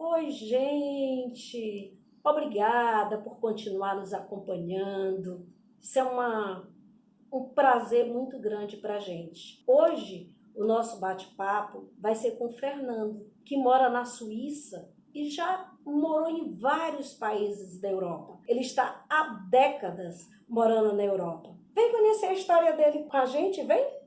Oi, gente! Obrigada por continuar nos acompanhando. Isso é um prazer muito grande para a gente. Hoje, o nosso bate-papo vai ser com o Fernando, que mora na Suíça e já morou em vários países da Europa. Ele está há décadas morando na Europa. Vem conhecer a história dele com a gente, vem?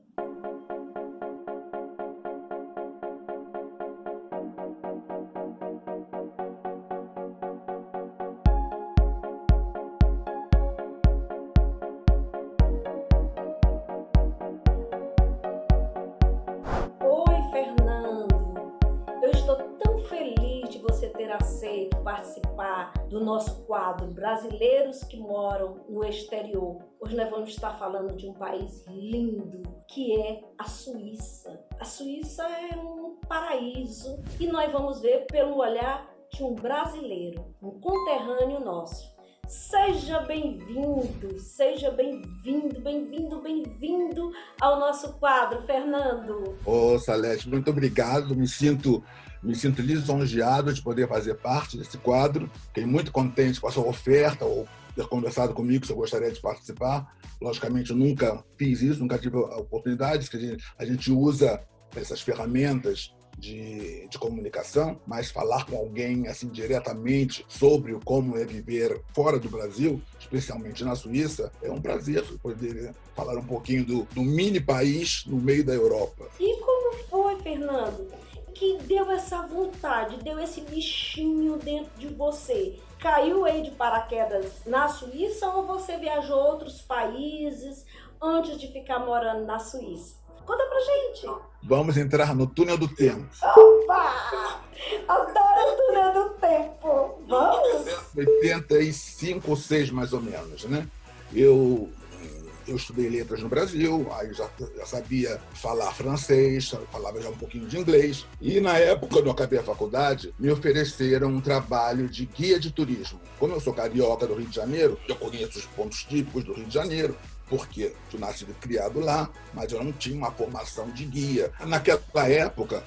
Oi, Fernando. Eu estou tão feliz de você ter aceito participar do nosso quadro Brasileiros que Moram no Exterior. Hoje nós vamos estar falando de um país lindo, que é a Suíça. A Suíça é um paraíso e nós vamos ver pelo olhar de um brasileiro, um conterrâneo nosso. Seja bem-vindo, seja bem-vindo ao nosso quadro, Fernando. Ô, Salete, muito obrigado. Me sinto lisonjeado de poder fazer parte desse quadro. Fiquei muito contente com a sua oferta ou ter conversado comigo se eu gostaria de participar. Logicamente, eu nunca fiz isso, nunca tive a oportunidade, que a gente usa essas ferramentas de comunicação, mas falar com alguém assim diretamente sobre como é viver fora do Brasil, especialmente na Suíça, é um prazer poder falar um pouquinho do mini país no meio da Europa. E como foi, Fernando, que deu essa vontade, deu esse bichinho dentro de você? Caiu aí de paraquedas na Suíça ou você viajou a outros países antes de ficar morando na Suíça? Conta pra gente. Vamos entrar no túnel do tempo. Opa! Adoro o túnel do tempo. Vamos? 85 ou 6, mais ou menos, né? Eu estudei letras no Brasil, aí já sabia falar francês, falava já um pouquinho de inglês. E na época, quando eu acabei a faculdade, me ofereceram um trabalho de guia de turismo. Como eu sou carioca do Rio de Janeiro, eu conheço os pontos típicos do Rio de Janeiro, porque eu nasci e criado lá, mas eu não tinha uma formação de guia. Naquela época,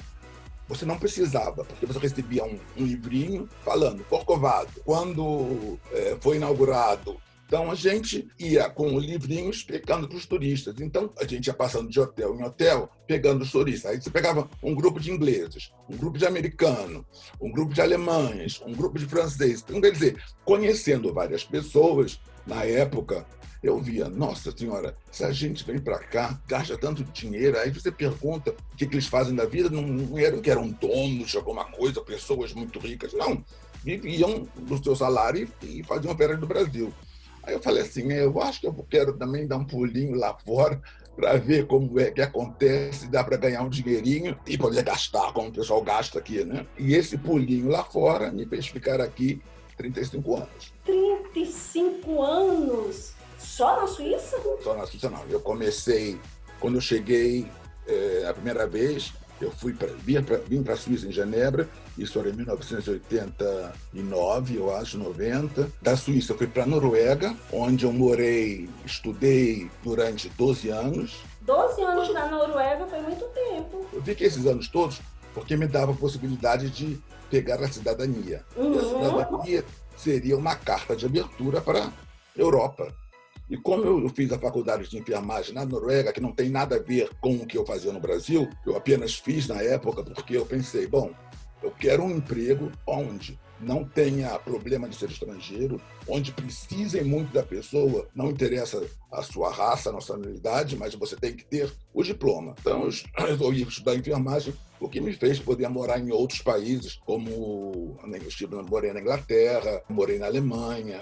você não precisava, porque você recebia um livrinho falando Corcovado, quando foi inaugurado. Então, a gente ia com o livrinho explicando para os turistas. Então, a gente ia passando de hotel em hotel, pegando os turistas. Aí você pegava um grupo de ingleses, um grupo de americanos, um grupo de alemães, um grupo de franceses. Então, quer dizer, conhecendo várias pessoas, na época, eu via, nossa senhora, se a gente vem para cá, gasta tanto dinheiro, aí você pergunta o que eles fazem da vida, não eram que eram donos de alguma coisa, pessoas muito ricas, não. Viviam do seu salário e faziam férias do Brasil. Aí eu falei assim, eu acho que eu quero também dar um pulinho lá fora para ver como é que acontece, dá para ganhar um dinheirinho e poder gastar, como o pessoal gasta aqui, né? E esse pulinho lá fora me fez ficar aqui 35 anos. 35 anos? Só na Suíça? Só na Suíça, não. Eu comecei, quando eu cheguei a primeira vez, eu vim para a Suíça, em Genebra, isso era em 1989, eu acho, 90. Da Suíça eu fui para a Noruega, onde eu morei, estudei durante 12 anos. 12 anos na Noruega foi muito tempo. Eu fiquei esses anos todos porque me dava a possibilidade de pegar a cidadania. E a cidadania seria uma carta de abertura para a Europa. E como eu fiz a faculdade de enfermagem na Noruega, que não tem nada a ver com o que eu fazia no Brasil, eu apenas fiz na época porque eu pensei, bom, eu quero um emprego onde não tenha problema de ser estrangeiro, onde precisem muito da pessoa, não interessa a sua raça, a nacionalidade, mas você tem que ter o diploma. Então, eu resolvi estudar enfermagem, o que me fez poder morar em outros países, como eu morei na Inglaterra, morei na Alemanha,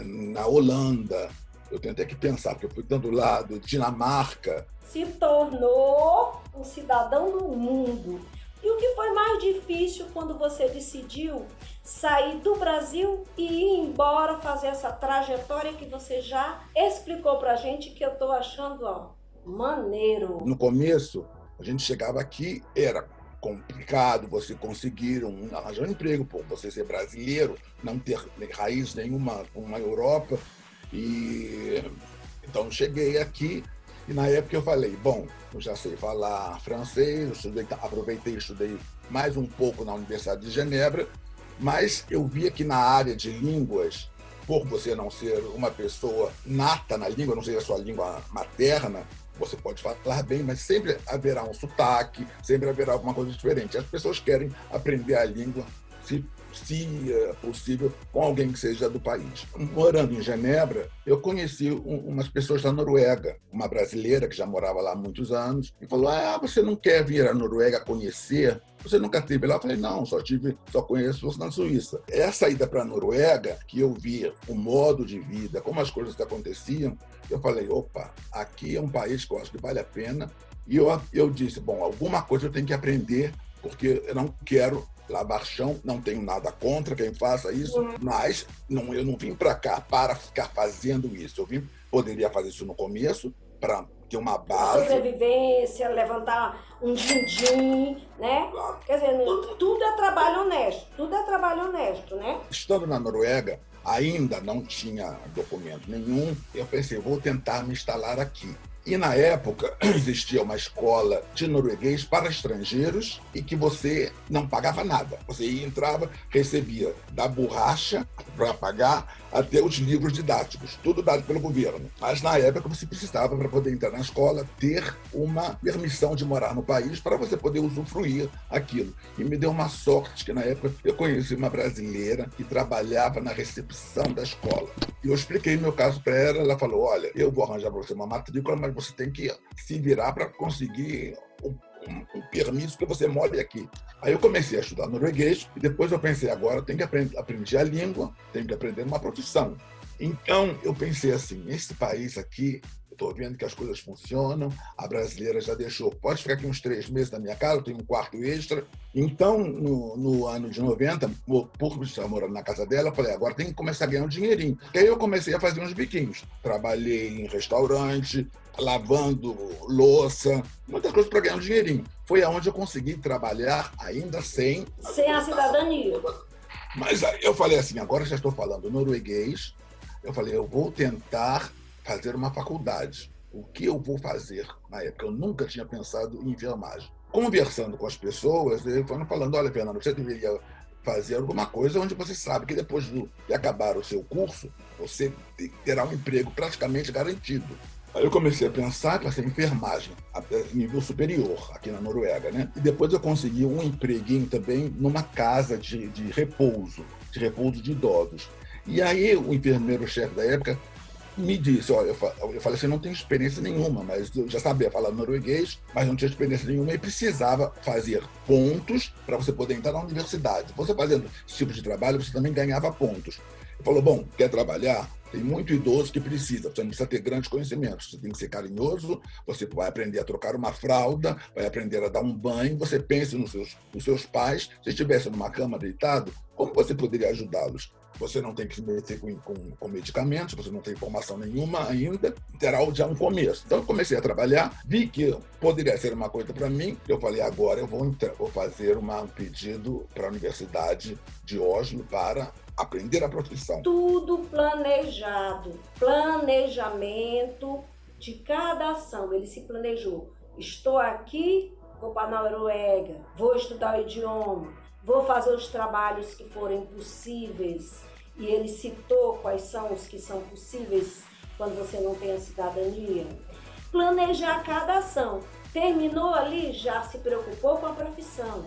na Holanda. Eu tenho até que pensar, porque eu fui tanto lado, Dinamarca. Se tornou um cidadão do mundo. E o que foi mais difícil quando você decidiu sair do Brasil e ir embora fazer essa trajetória que você já explicou pra gente, que eu tô achando, ó, maneiro. No começo, a gente chegava aqui, era complicado você conseguir arranjar um emprego, por você ser brasileiro, não ter raiz nenhuma com a Europa. E então cheguei aqui e na época eu falei, bom, eu já sei falar francês, aproveitei e estudei mais um pouco na Universidade de Genebra Mas eu via que na área de línguas, por você não ser uma pessoa nata na língua, não ser a sua língua materna, você pode falar bem, mas sempre haverá um sotaque, sempre haverá alguma coisa diferente. As pessoas querem aprender a língua, se possível, com alguém que seja do país. Morando em Genebra, eu conheci umas pessoas da Noruega, uma brasileira que já morava lá há muitos anos, e falou: você não quer vir à Noruega conhecer? Você nunca esteve lá? Eu falei: não, só conheço na Suíça. Essa ida para a Noruega, que eu vi o modo de vida, como as coisas aconteciam, eu falei: opa, aqui é um país que eu acho que vale a pena. E eu disse: bom, alguma coisa eu tenho que aprender, porque eu não quero lavar chão, não tenho nada contra quem faça isso, mas eu não vim para cá para ficar fazendo isso. Poderia fazer isso no começo, para ter uma base. Sobrevivência, levantar um din-din, né? Quer dizer, tudo é trabalho honesto, né? Estando na Noruega, ainda não tinha documento nenhum, eu pensei: vou tentar me instalar aqui. E, na época, existia uma escola de norueguês para estrangeiros e que você não pagava nada. Você entrava, recebia da borracha para pagar até os livros didáticos, tudo dado pelo governo. Mas, na época, você precisava, para poder entrar na escola, ter uma permissão de morar no país para você poder usufruir aquilo. E me deu uma sorte que, na época, eu conheci uma brasileira que trabalhava na recepção da escola. E eu expliquei meu caso para ela. Ela falou: olha, eu vou arranjar para você uma matrícula, mas você tem que se virar para conseguir um permisso que você more aqui. Aí eu comecei a estudar norueguês e depois eu pensei: agora eu tenho que aprender a língua, tenho que aprender uma profissão. Então eu pensei assim: esse país aqui, estou vendo que as coisas funcionam, a brasileira já deixou, pode ficar aqui uns 3 meses na minha casa, eu tenho um quarto extra. Então, no ano de 90, por estar morando na casa dela, eu falei: agora tem que começar a ganhar um dinheirinho. E aí eu comecei a fazer uns biquinhos. Trabalhei em restaurante, lavando louça, muitas coisas para ganhar um dinheirinho. Foi aonde eu consegui trabalhar ainda sem a cidadania. Mas aí eu falei assim: agora já estou falando norueguês, eu falei: eu vou tentar fazer uma faculdade. O que eu vou fazer? Na época, eu nunca tinha pensado em enfermagem. Conversando com as pessoas, eles foram falando: olha, Fernando, você deveria fazer alguma coisa onde você sabe que depois de acabar o seu curso, você terá um emprego praticamente garantido. Aí eu comecei a pensar que ia ser enfermagem, a nível superior, aqui na Noruega, né? E depois eu consegui um empreguinho também numa casa de repouso de idosos. E aí o enfermeiro-chefe da época me disse: olha, eu falei assim: não tenho experiência nenhuma, mas eu já sabia falar norueguês, mas não tinha experiência nenhuma e precisava fazer pontos para você poder entrar na universidade. Você fazendo esse tipo de trabalho, você também ganhava pontos. Ele falou: bom, quer trabalhar? Tem muito idoso que precisa, você não precisa ter grandes conhecimentos, você tem que ser carinhoso, você vai aprender a trocar uma fralda, vai aprender a dar um banho, você pensa nos seus pais, se estivesse numa cama deitado, como você poderia ajudá-los? Você não tem que se meter com medicamentos, você não tem formação nenhuma ainda, terá já um começo. Então eu comecei a trabalhar, vi que poderia ser uma coisa para mim, eu falei: agora eu vou fazer um pedido para a Universidade de Oslo para aprender a profissão. Tudo planejado, planejamento de cada ação. Ele se planejou: estou aqui, vou para a Noruega, vou estudar o idioma, vou fazer os trabalhos que forem possíveis. E ele citou quais são os que são possíveis quando você não tem a cidadania. Planejar cada ação. Terminou ali, já se preocupou com a profissão.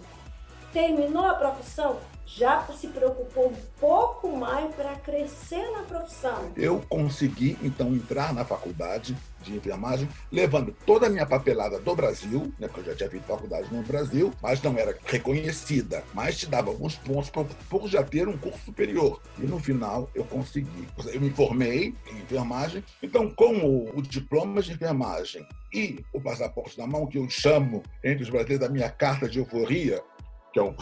Terminou a profissão, já se preocupou um pouco mais para crescer na profissão. Eu consegui, então, entrar na faculdade de enfermagem, levando toda a minha papelada do Brasil, né, porque eu já tinha feito faculdade no Brasil, mas não era reconhecida, mas te dava alguns pontos por já ter um curso superior. E no final eu consegui. Eu me formei em enfermagem, então com o diploma de enfermagem e o passaporte na mão, que eu chamo entre os brasileiros da minha carta de euforia, que é um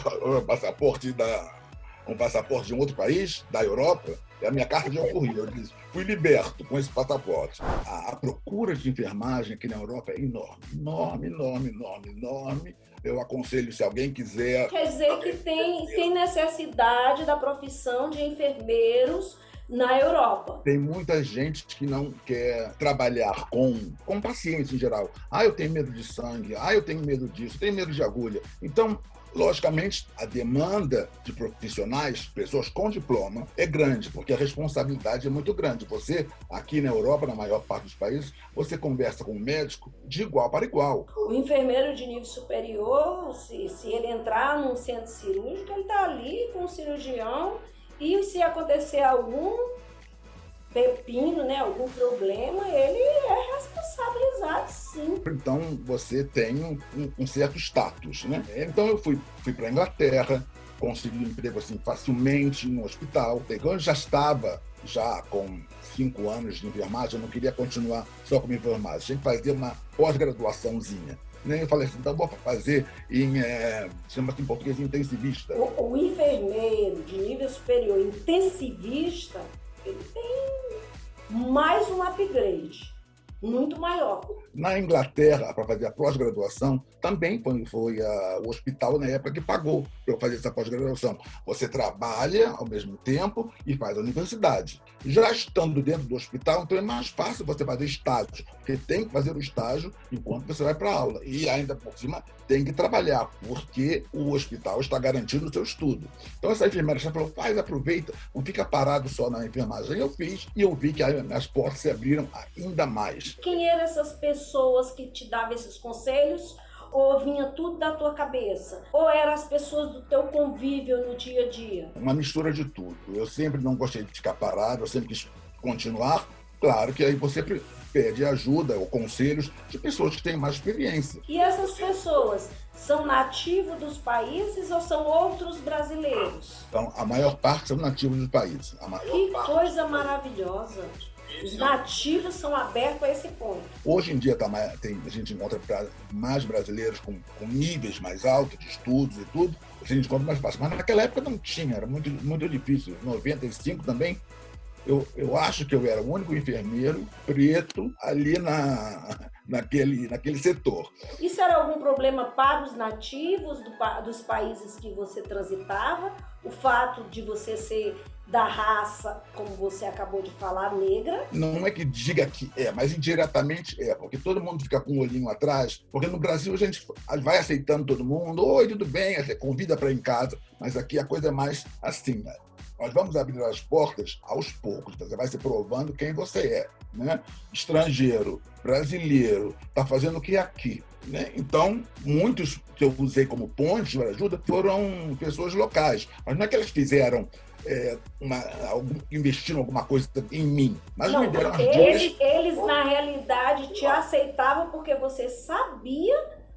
passaporte de um outro país, da Europa, é a minha carta de euforia. Eu disse: fui liberto com esse passaporte. A procura de enfermagem aqui na Europa é enorme, enorme, enorme, enorme, enorme. Eu aconselho, se alguém quiser... Quer dizer que tem necessidade da profissão de enfermeiros na Europa. Tem muita gente que não quer trabalhar com pacientes em geral. Eu tenho medo de sangue, eu tenho medo disso, tenho medo de agulha. Então, Logicamente, a demanda de profissionais, pessoas com diploma, é grande, porque a responsabilidade é muito grande. Você, aqui na Europa, na maior parte dos países, você conversa com um médico de igual para igual. O enfermeiro de nível superior, se ele entrar num centro cirúrgico, ele está ali com o cirurgião e se acontecer algum pepino, né, algum problema, ele é responsabilizado, sim. Então, você tem um certo status, né? Então, eu fui para a Inglaterra, consegui um emprego assim, facilmente no hospital. Quando eu já estava com 5 anos de enfermagem, eu não queria continuar só como enfermagem, tinha que fazer uma pós-graduaçãozinha. Eu falei assim, então vou fazer chama-se em português intensivista. O enfermeiro de nível superior intensivista, ele tem mais um upgrade, muito maior. Na Inglaterra, para fazer a pós-graduação, também foi o hospital, na época, que pagou para eu fazer essa pós-graduação. Você trabalha ao mesmo tempo e faz a universidade. Já estando dentro do hospital, então é mais fácil você fazer estágio, porque tem que fazer o estágio enquanto você vai para a aula. E ainda por cima, tem que trabalhar, porque o hospital está garantindo o seu estudo. Então essa enfermeira já falou, aproveita, não fica parado só na enfermagem. Eu fiz e eu vi que as portas se abriram ainda mais. Quem eram essas pessoas que te davam esses conselhos? Ou vinha tudo da tua cabeça? Ou eram as pessoas do teu convívio no dia a dia? Uma mistura de tudo. Eu sempre não gostei de ficar parado, eu sempre quis continuar. Claro que aí você pede ajuda ou conselhos de pessoas que têm mais experiência. E essas pessoas são nativos dos países ou são outros brasileiros? Então, a maior parte são nativos dos países. Que coisa maravilhosa! Os nativos são abertos a esse ponto. Hoje em dia a gente encontra mais brasileiros com níveis mais altos de estudos e tudo, a gente encontra mais fácil. Mas naquela época não tinha, era muito, muito difícil. Em 95 também, eu acho que eu era o único enfermeiro preto ali naquele setor. Isso era algum problema para os nativos dos países que você transitava? O fato de você ser da raça, como você acabou de falar, negra? Não é que diga que é, mas indiretamente é, porque todo mundo fica com um olhinho atrás, porque no Brasil a gente vai aceitando todo mundo, oi, tudo bem, convida para ir em casa, mas aqui a coisa é mais assim, né? Nós vamos abrir as portas aos poucos, você vai se provando quem você é, né? Estrangeiro, brasileiro, está fazendo o que aqui, né? Então, muitos que eu usei como pontes de ajuda foram pessoas locais, mas não é que eles fizeram investiram alguma coisa em mim, mas não, me deram as eles na realidade te aceitavam porque você sabia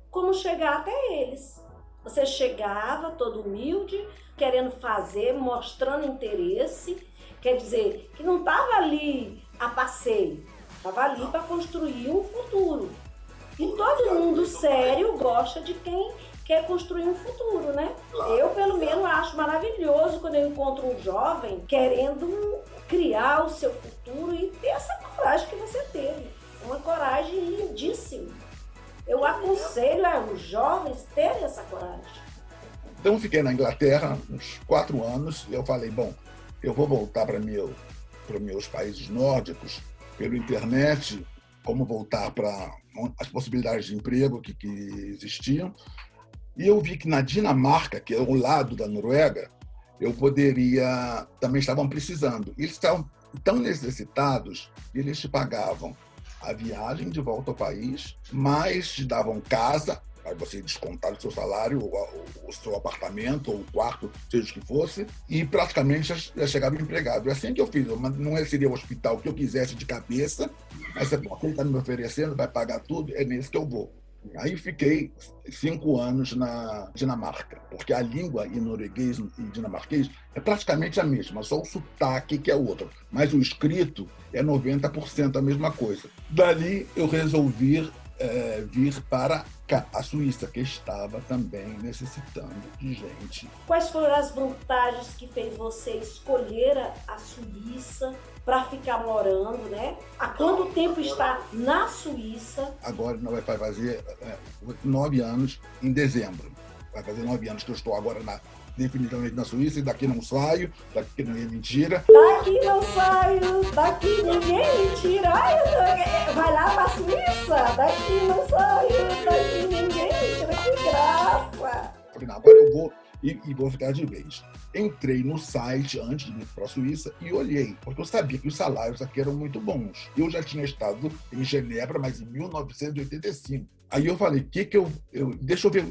como chegar até eles. Você chegava todo humilde, querendo fazer, mostrando interesse, quer dizer, que não estava ali a passeio, estava ali para construir um futuro. E todo mundo sério gosta de quem quer construir um futuro, né? Claro, eu, pelo menos, acho maravilhoso quando eu encontro um jovem querendo criar o seu futuro e ter essa coragem que você teve. Uma coragem lindíssima. Eu aconselho os jovens terem essa coragem. Então, fiquei na Inglaterra uns 4 anos e eu falei, bom, eu vou voltar para meus países nórdicos pela internet, como voltar para as possibilidades de emprego que existiam. E eu vi que na Dinamarca, que é ao lado da Noruega, também estavam precisando. Eles estavam tão necessitados que eles te pagavam a viagem de volta ao país, mas te davam casa, para você descontar o seu salário, o seu apartamento, ou o quarto, seja o que fosse, e praticamente já chegava empregado. É assim que eu fiz. Não seria o hospital que eu quisesse de cabeça, mas ele está me oferecendo, vai pagar tudo, é nesse que eu vou. Aí fiquei 5 anos na Dinamarca, porque a língua em norueguês e dinamarquês é praticamente a mesma, só o sotaque que é outro, mas o escrito é 90% a mesma coisa. Dali eu resolvi vir para a Suíça, que estava também necessitando de gente. Quais foram as vantagens que fez você escolher a Suíça para ficar morando, né? Há quanto tempo está na Suíça? Agora não vai fazer 9 anos em dezembro. Vai fazer 9 anos que eu estou agora definitivamente na Suíça, e daqui não saio, daqui ninguém me tira. Daqui não saio, daqui ninguém me tira. Ai, vai lá pra Suíça, daqui não saio, daqui ninguém me tira. Que graça! Falei, não, agora eu e vou ficar de vez. Entrei no site antes de ir para a Suíça e olhei, porque eu sabia que os salários aqui eram muito bons. Eu já tinha estado em Genebra, mas em 1985. Aí eu falei, deixa eu ver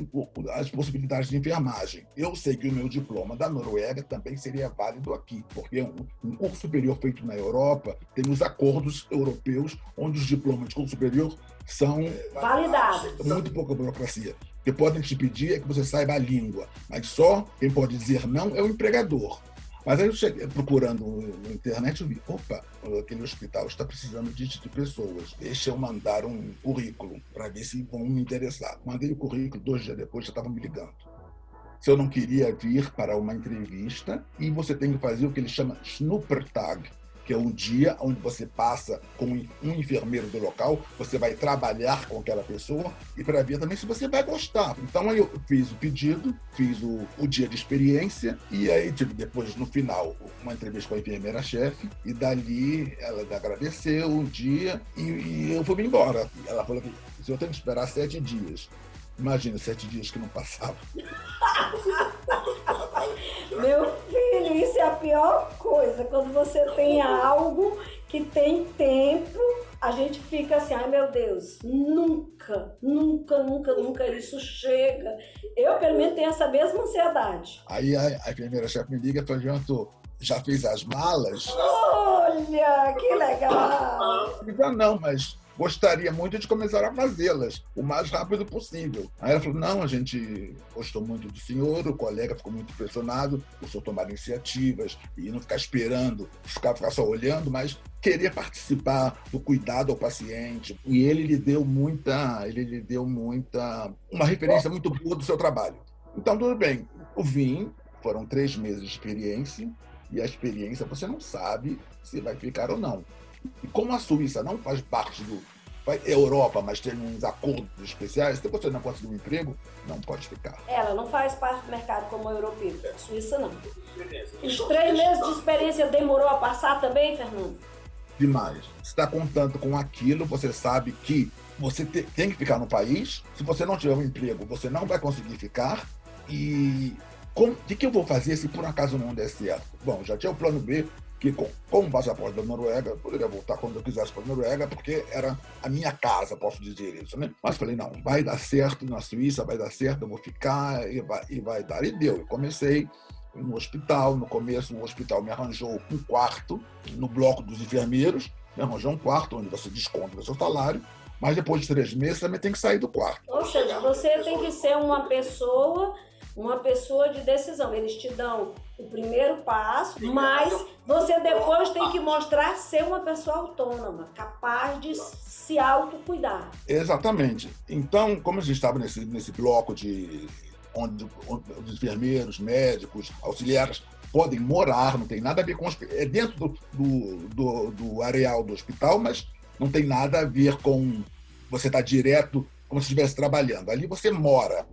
as possibilidades de enfermagem. Eu sei que o meu diploma da Noruega também seria válido aqui, porque um curso superior feito na Europa tem os acordos europeus, onde os diplomas de curso superior são validados. Muito pouca burocracia. O que podem te pedir é que você saiba a língua, mas só quem pode dizer não é o empregador. Mas aí eu cheguei procurando na internet e vi, opa, aquele hospital está precisando de pessoas. Deixa eu mandar um currículo para ver se vão me interessar. Mandei o currículo, 2 dias depois já estavam me ligando. Se eu não queria vir para uma entrevista, e você tem que fazer o que ele chama Schnuppertag, que é um dia onde você passa com um enfermeiro do local, você vai trabalhar com aquela pessoa e para ver também se você vai gostar. Então aí eu fiz o pedido, fiz o dia de experiência e aí tive depois, no final, uma entrevista com a enfermeira-chefe e dali ela agradeceu um dia e eu fui embora. Ela falou que eu tenho que esperar 7 dias. Imagina, 7 dias que não passavam. Meu filho, isso é a pior coisa. Quando você tem algo que tem tempo, a gente fica assim, ai meu Deus, nunca isso chega. Eu, pelo menos, tenho essa mesma ansiedade. Aí a enfermeira-chefe me liga e fala, João, já fez as malas? Olha, que legal! Eu digo, não, mas gostaria muito de começar a fazê-las o mais rápido possível. Aí ela falou, não, a gente gostou muito do senhor, o colega ficou muito impressionado por o senhor tomar iniciativas e não ficar esperando, ficar só olhando, mas querer participar do cuidado ao paciente. E ele lhe deu uma referência muito boa do seu trabalho. Então, tudo bem. Eu vim, foram 3 meses de experiência, e a experiência você não sabe se vai ficar ou não. E como a Suíça não faz parte é Europa, mas tem uns acordos especiais, se você não conseguir um emprego, não pode ficar. Ela não faz parte do mercado como a europeu. A Suíça não. Os 3 meses de experiência demorou a passar também, Fernando? Demais. Você está contando com aquilo, você sabe que você tem que ficar no país. Se você não tiver um emprego, você não vai conseguir ficar. E o que eu vou fazer se por acaso não der certo? Bom, já tinha o plano B, que com o passaporte da Noruega, eu poderia voltar quando eu quisesse para a Noruega, porque era a minha casa, posso dizer isso, né? Mas falei, não, vai dar certo na Suíça, vai dar certo, eu vou ficar e vai dar. E deu. Eu comecei no hospital, no começo o hospital me arranjou um quarto no bloco dos enfermeiros, me arranjou um quarto onde você desconta o seu salário, mas depois de 3 meses também tem que sair do quarto. Ou seja, você tem que ser uma pessoa de decisão. Eles te dão o primeiro passo, mas você depois tem que mostrar ser uma pessoa autônoma, capaz de se autocuidar. Exatamente. Então, como a gente estava nesse bloco onde os enfermeiros, médicos, auxiliares podem morar, não tem nada a ver com... É dentro do areal do hospital, mas não tem nada a ver com você estar direto, como se estivesse trabalhando. Ali você mora.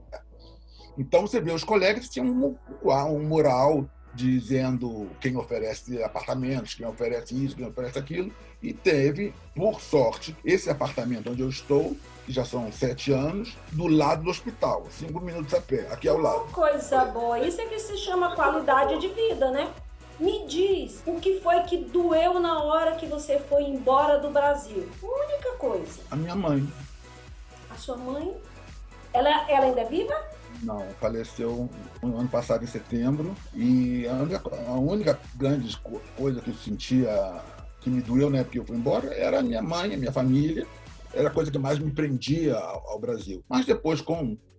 Então, você vê, os colegas tinham um mural dizendo quem oferece apartamentos, quem oferece isso, quem oferece aquilo. E teve, por sorte, esse apartamento onde eu estou, que já são 7 anos, do lado do hospital, 5 minutos a pé, aqui ao lado. Coisa boa. Isso é que se chama qualidade de vida, né? Me diz, o que foi que doeu na hora que você foi embora do Brasil? A única coisa. A minha mãe. A sua mãe? Ela ainda é viva? Não, faleceu no ano passado, em setembro, e a única grande coisa que eu sentia, que me doeu na época que eu fui embora, era a minha mãe, a minha família, era a coisa que mais me prendia ao Brasil. Mas depois,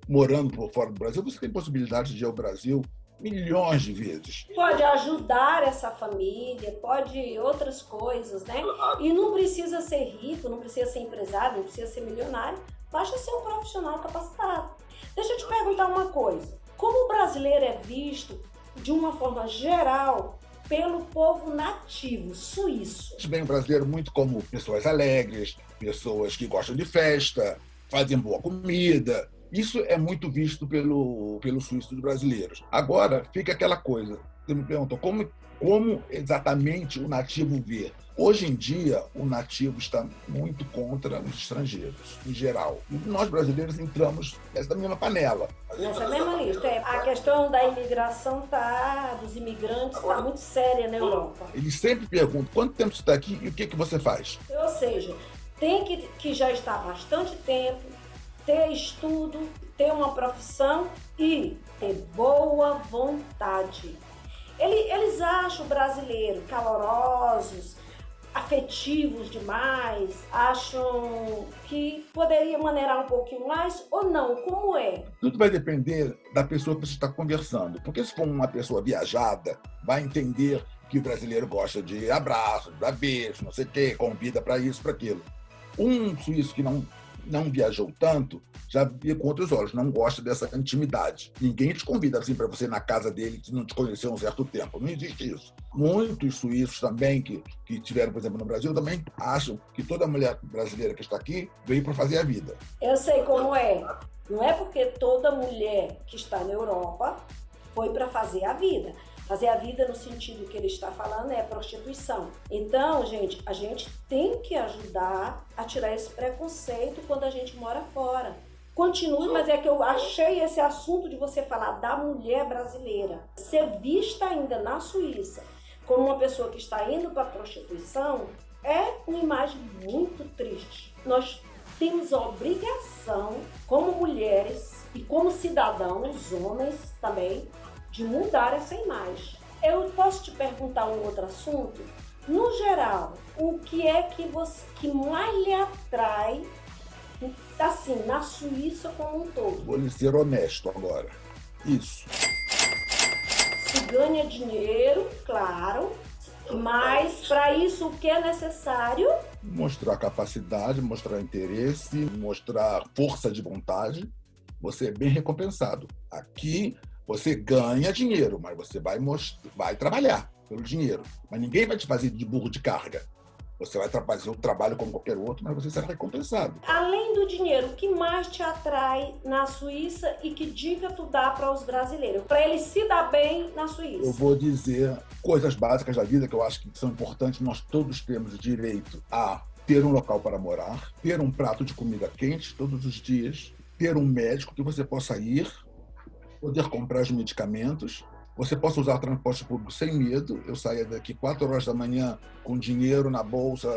morando por fora do Brasil, você tem possibilidade de ir ao Brasil milhões de vezes. Pode ajudar essa família, pode outras coisas, né? E não precisa ser rico, não precisa ser empresário, não precisa ser milionário, basta ser um profissional capacitado. Deixa eu te perguntar uma coisa. Como o brasileiro é visto, de uma forma geral, pelo povo nativo suíço? Bem, o brasileiro muito como pessoas alegres, pessoas que gostam de festa, fazem boa comida. Isso é muito visto pelo suíço dos brasileiros. Agora, fica aquela coisa. Você me perguntou como exatamente o nativo vê. Hoje em dia, o nativo está muito contra os estrangeiros, em geral. E nós, brasileiros, entramos nessa mesma panela. Nessa mesma lista. A questão da imigração dos imigrantes está muito séria na Europa. Eles sempre perguntam quanto tempo você está aqui e o que você faz. Ou seja, tem que já estar há bastante tempo, ter estudo, ter uma profissão e ter boa vontade. Eles acham o brasileiro calorosos, afetivos demais, acham que poderia maneirar um pouquinho mais ou não, como é? Tudo vai depender da pessoa que você está conversando, porque se for uma pessoa viajada, vai entender que o brasileiro gosta de abraço, dar beijo, não sei o quê, convida para isso, para aquilo. Um suíço que não viajou tanto, já via com outros olhos, não gosta dessa intimidade. Ninguém te convida assim para você ir na casa dele que não te conheceu há um certo tempo. Não existe isso. Muitos suíços também que tiveram, por exemplo, no Brasil, também acham que toda mulher brasileira que está aqui veio para fazer a vida. Eu sei como é. Não é porque toda mulher que está na Europa foi para fazer a vida. Fazer a vida no sentido que ele está falando é prostituição. Então, gente, a gente tem que ajudar a tirar esse preconceito quando a gente mora fora. Continue, mas é que eu achei esse assunto de você falar da mulher brasileira ser vista ainda na Suíça como uma pessoa que está indo para a prostituição é uma imagem muito triste. Nós temos a obrigação, como mulheres e como cidadãos, homens também, de mudar essa imagem. Eu posso te perguntar um outro assunto? No geral, o que é que mais lhe atrai, assim, na Suíça como um todo? Vou lhe ser honesto agora. Isso. Se ganha dinheiro, claro, mas para isso o que é necessário? Mostrar capacidade, mostrar interesse, mostrar força de vontade. Você é bem recompensado. Aqui você ganha dinheiro, mas você vai trabalhar pelo dinheiro. Mas ninguém vai te fazer de burro de carga. Você vai fazer o trabalho como qualquer outro, mas você será recompensado. Além do dinheiro, o que mais te atrai na Suíça e que dica tu dá para os brasileiros? Para eles se dar bem na Suíça? Eu vou dizer coisas básicas da vida que eu acho que são importantes. Nós todos temos direito a ter um local para morar, ter um prato de comida quente todos os dias, ter um médico que você possa ir, poder comprar os medicamentos, você possa usar transporte público sem medo. Eu saía daqui 4 horas da manhã com dinheiro na bolsa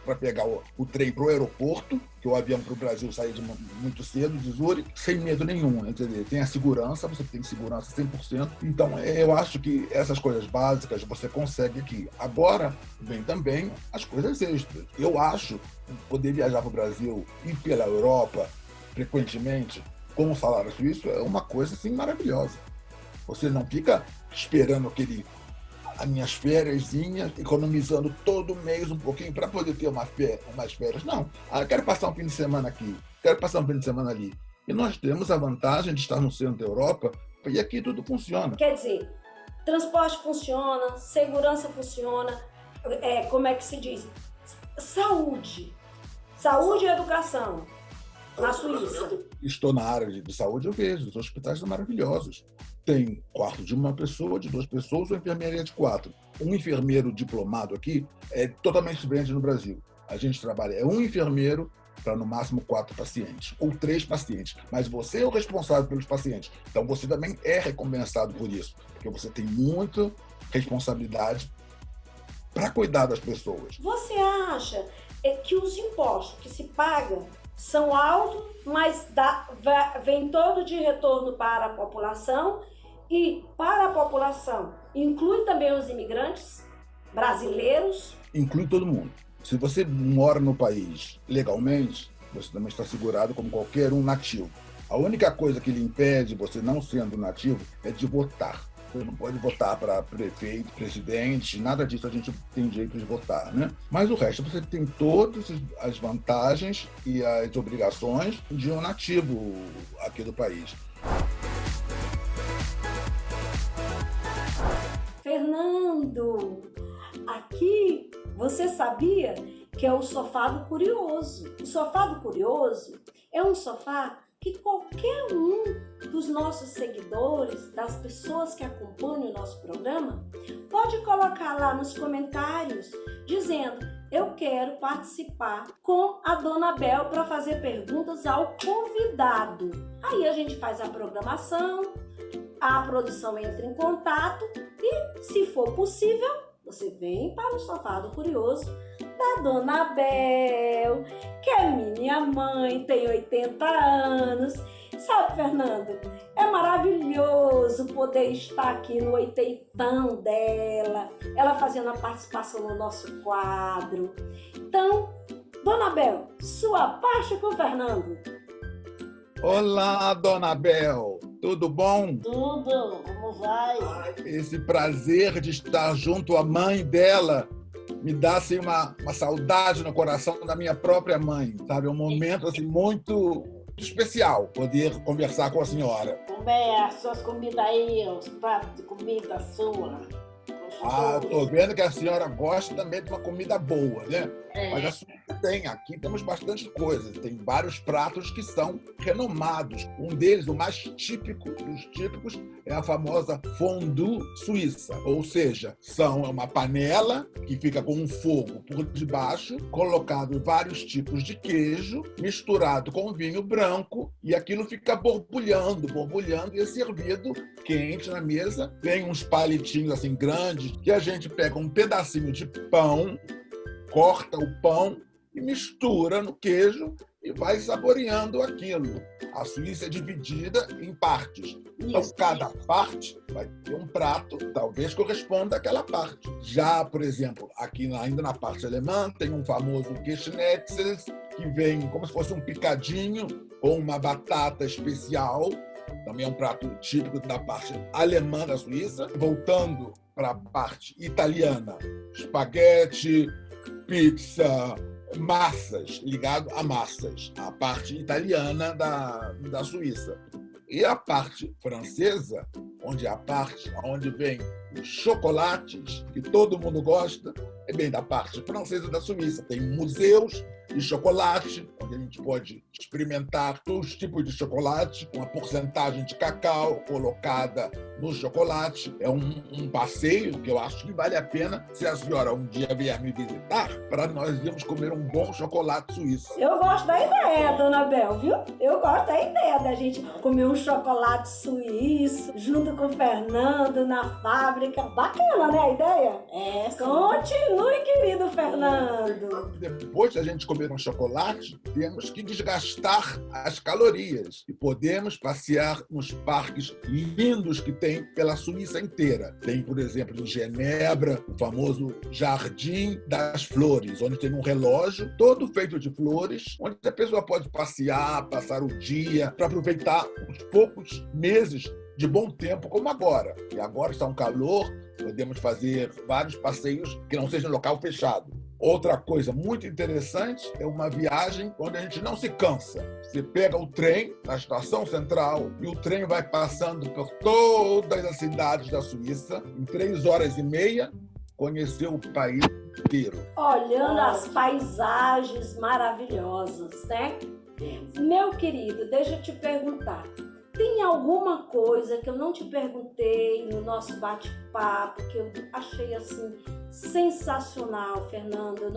para pegar o trem para o aeroporto, que o avião para o Brasil saía muito cedo, de Zurique, sem medo nenhum. Entendeu? Tem a segurança, você tem segurança 100%. Então, eu acho que essas coisas básicas você consegue aqui. Agora, vem também as coisas extras. Eu acho que poder viajar para o Brasil e pela Europa frequentemente, com o salário suíço, é uma coisa assim maravilhosa. Você não fica esperando as minhas fériasinhas, economizando todo mês um pouquinho para poder ter umas férias. Não, eu quero passar um fim de semana aqui, quero passar um fim de semana ali. E nós temos a vantagem de estar no centro da Europa e aqui tudo funciona. Quer dizer, transporte funciona, segurança funciona, como é que se diz? Saúde e educação. Na Suíça. Estou na área de saúde, eu vejo, os hospitais são maravilhosos. Tem quarto de uma pessoa, de 2 pessoas, ou enfermeira de 4. Um enfermeiro diplomado aqui é totalmente diferente no Brasil. A gente trabalha, é um enfermeiro para no máximo 4 pacientes, ou 3 pacientes. Mas você é o responsável pelos pacientes. Então você também é recompensado por isso, porque você tem muita responsabilidade para cuidar das pessoas. Você acha que os impostos que se pagam são altos, mas vem todo de retorno para a população, e para a população inclui também os imigrantes brasileiros? Inclui todo mundo. Se você mora no país legalmente, você também está segurado como qualquer um nativo. A única coisa que lhe impede, você não sendo nativo, é de votar. Você não pode votar para prefeito, presidente, nada disso a gente tem direito de votar, né? Mas o resto você tem todas as vantagens e as obrigações de um nativo aqui do país. Fernando, aqui você sabia que é o sofá do curioso. O sofá do curioso é um sofá que qualquer um dos nossos seguidores, das pessoas que acompanham o nosso programa, pode colocar lá nos comentários dizendo: eu quero participar com a Dona Bel para fazer perguntas ao convidado. Aí a gente faz a programação, a produção entra em contato e, se for possível, você vem para o Sofá do Curioso da Dona Bel, que é minha mãe, tem 80 anos. Sabe, Fernando, é maravilhoso poder estar aqui no oitentão dela, ela fazendo a participação no nosso quadro. Então, Dona Bel, sua parte com o Fernando. Olá, Dona Bel, tudo bom? Tudo, como vai? Esse prazer de estar junto à mãe dela me dá assim, uma saudade no coração da minha própria mãe, sabe? É um momento assim, muito especial poder conversar com a senhora. Como é as suas comidas aí, os pratos de comida sua? Estou vendo que a senhora gosta também de uma comida boa, né? É. Mas a senhora aqui temos bastante coisas. Tem vários pratos que são renomados. Um deles, o mais típico dos típicos, é a famosa fondue suíça. Ou seja, é uma panela que fica com um fogo por debaixo, colocado vários tipos de queijo, misturado com vinho branco, e aquilo fica borbulhando, e é servido quente na mesa. Vem uns palitinhos assim grandes, que a gente pega um pedacinho de pão, corta o pão e mistura no queijo e vai saboreando aquilo. A Suíça é dividida em partes. Então, cada parte vai ter um prato, talvez corresponda àquela parte. Já, por exemplo, aqui ainda na parte alemã, tem um famoso Geschnetzel, que vem como se fosse um picadinho ou uma batata especial. Também é um prato típico da parte alemã da Suíça. Voltando para a parte italiana, espaguete, pizza, massas, ligado a massas, a parte italiana da Suíça. E a parte francesa, onde é a parte onde vem os chocolates, que todo mundo gosta, é bem da parte francesa da Suíça. Tem museus de chocolate, onde a gente pode experimentar todos os tipos de chocolate, com a porcentagem de cacau colocada no chocolate. É um passeio que eu acho que vale a pena, se a senhora um dia vier me visitar, para nós irmos comer um bom chocolate suíço. Eu gosto da ideia, Dona Bel, viu? Eu gosto da ideia da gente comer um chocolate suíço junto com o Fernando na fábrica. Bacana, né, a ideia? É, sim. Continue, querido Fernando. Depois de a gente comer um chocolate, temos que desgastar as calorias e podemos passear nos parques lindos que tem pela Suíça inteira. Tem, por exemplo, em Genebra, o famoso Jardim das Flores, onde tem um relógio todo feito de flores, onde a pessoa pode passear, passar o dia, para aproveitar os poucos meses de bom tempo como agora. E agora está um calor, podemos fazer vários passeios que não sejam em local fechado. Outra coisa muito interessante é uma viagem onde a gente não se cansa. Você pega o trem na estação central e o trem vai passando por todas as cidades da Suíça. Em 3 horas e meia, conheceu o país inteiro. Olhando as paisagens maravilhosas, né? Meu querido, deixa eu te perguntar. Tem alguma coisa que eu não te perguntei no nosso bate-papo, que eu achei assim sensacional, Fernando? Eu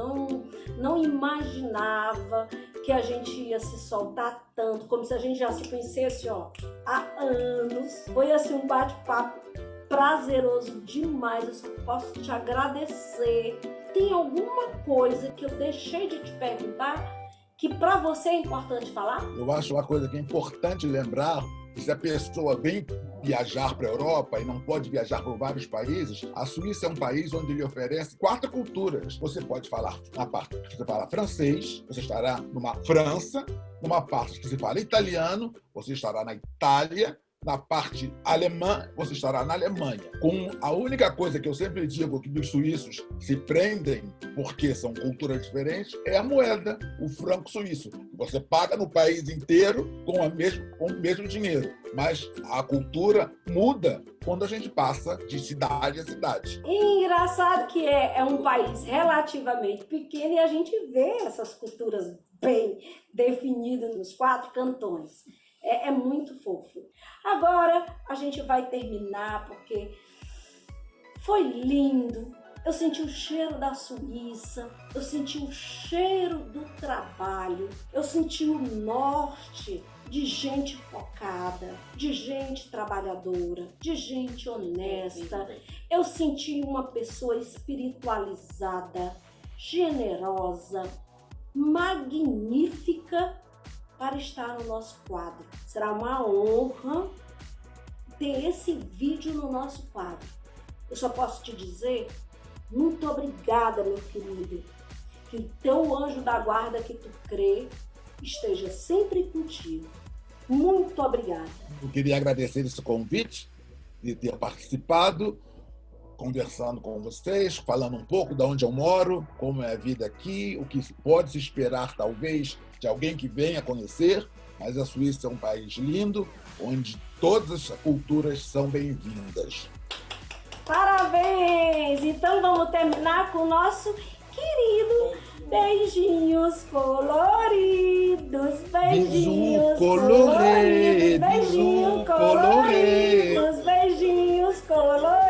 não imaginava que a gente ia se soltar tanto, como se a gente já se conhecesse, há anos. Foi assim um bate-papo prazeroso demais. Eu só posso te agradecer. Tem alguma coisa que eu deixei de te perguntar que para você é importante falar? Eu acho uma coisa que é importante lembrar: se a pessoa vem viajar para a Europa e não pode viajar por vários países, a Suíça é um país onde ele oferece 4 culturas. Você pode falar na parte que você fala francês, você estará numa França; numa parte que se fala italiano, você estará na Itália; na parte alemã, você estará na Alemanha. Com a única coisa que eu sempre digo que os suíços se prendem, porque são culturas diferentes, é a moeda, o franco suíço. Você paga no país inteiro com o mesmo dinheiro, mas a cultura muda quando a gente passa de cidade a cidade. E engraçado que é um país relativamente pequeno e a gente vê essas culturas bem definidas nos 4 cantões. É muito fofo. Agora a gente vai terminar porque foi lindo. Eu senti o cheiro da Suíça, eu senti o cheiro do trabalho, eu senti o norte de gente focada, de gente trabalhadora, de gente honesta. Eu senti uma pessoa espiritualizada, generosa, magnífica para estar no nosso quadro. Será uma honra ter esse vídeo no nosso quadro. Eu só posso te dizer, muito obrigada, meu querido. Que o teu anjo da guarda que tu crê esteja sempre contigo. Muito obrigada. Eu queria agradecer esse convite de ter participado, conversando com vocês, falando um pouco de onde eu moro, como é a vida aqui, o que pode se esperar, talvez, de alguém que venha conhecer. Mas a Suíça é um país lindo, onde todas as culturas são bem-vindas. Parabéns! Então vamos terminar com o nosso querido beijinhos coloridos, beijinhos coloridos, beijinhos coloridos, beijinhos coloridos.